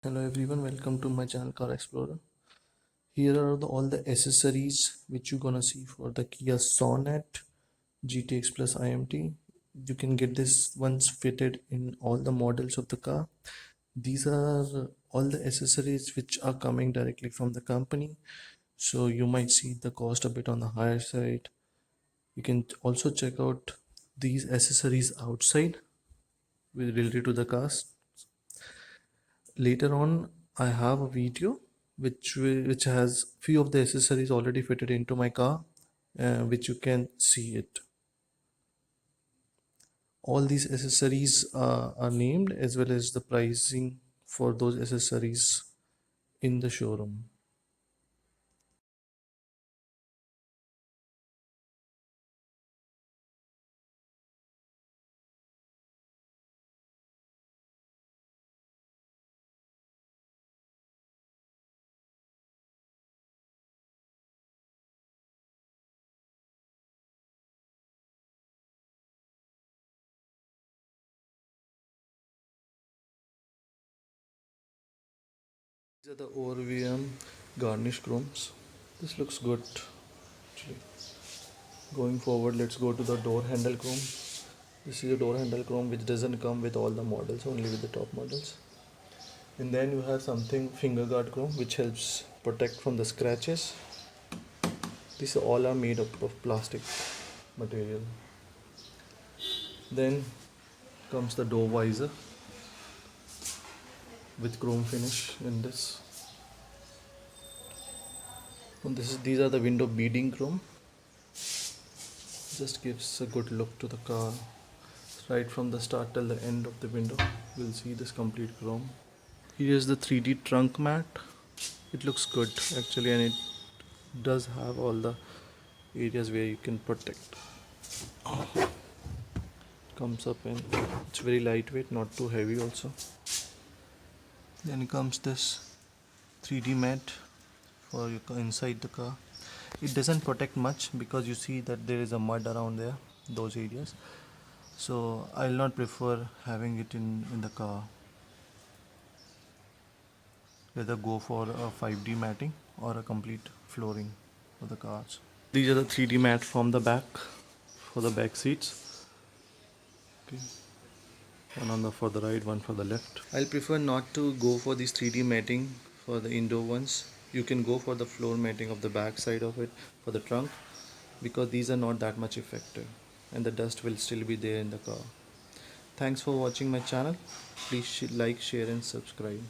Hello everyone, welcome to my channel Car Explorer. Here are all the accessories which you're gonna see for the Kia Sonet GTX Plus IMT. You can get this once fitted in all the models of the car. These are all the accessories which are coming directly from the company. So you might see the cost a bit on the higher side. You can also check out these accessories outside with related to the cars. Later on, I have a video which has few of the accessories already fitted into my car, which you can see it. All these accessories are named as well as the pricing for those accessories in the showroom. These are the ORVM garnish chromes. This looks good actually. Going forward, let's go to the door handle chrome. This is a door handle chrome which doesn't come with all the models, only with the top models. And then you have something finger guard chrome which helps protect from the scratches. These all are made up of plastic material. Then comes the door visor with chrome finish in this. And these are the window beading chrome. Just gives a good look to the car. Right from the start till the end of the window, you'll see this complete chrome. Here is the 3D trunk mat. It looks good actually, and it does have all the areas where you can protect. Comes up in, it's very lightweight, not too heavy also. Then comes this 3D mat for your inside the car. It doesn't protect much because you see that there is a mud around there, those areas. So I'll not prefer having it in the car. Whether go for a 5D matting or a complete flooring for the cars. These are the 3D mat from the back for the back seats. Okay. One on the for the right, one for the left. I'll prefer not to go for this 3D matting for the indoor ones. You can go for the floor matting of the back side of it for the trunk, because these are not that much effective and the dust will still be there in the car. Thanks for watching my channel. Please like, share and subscribe.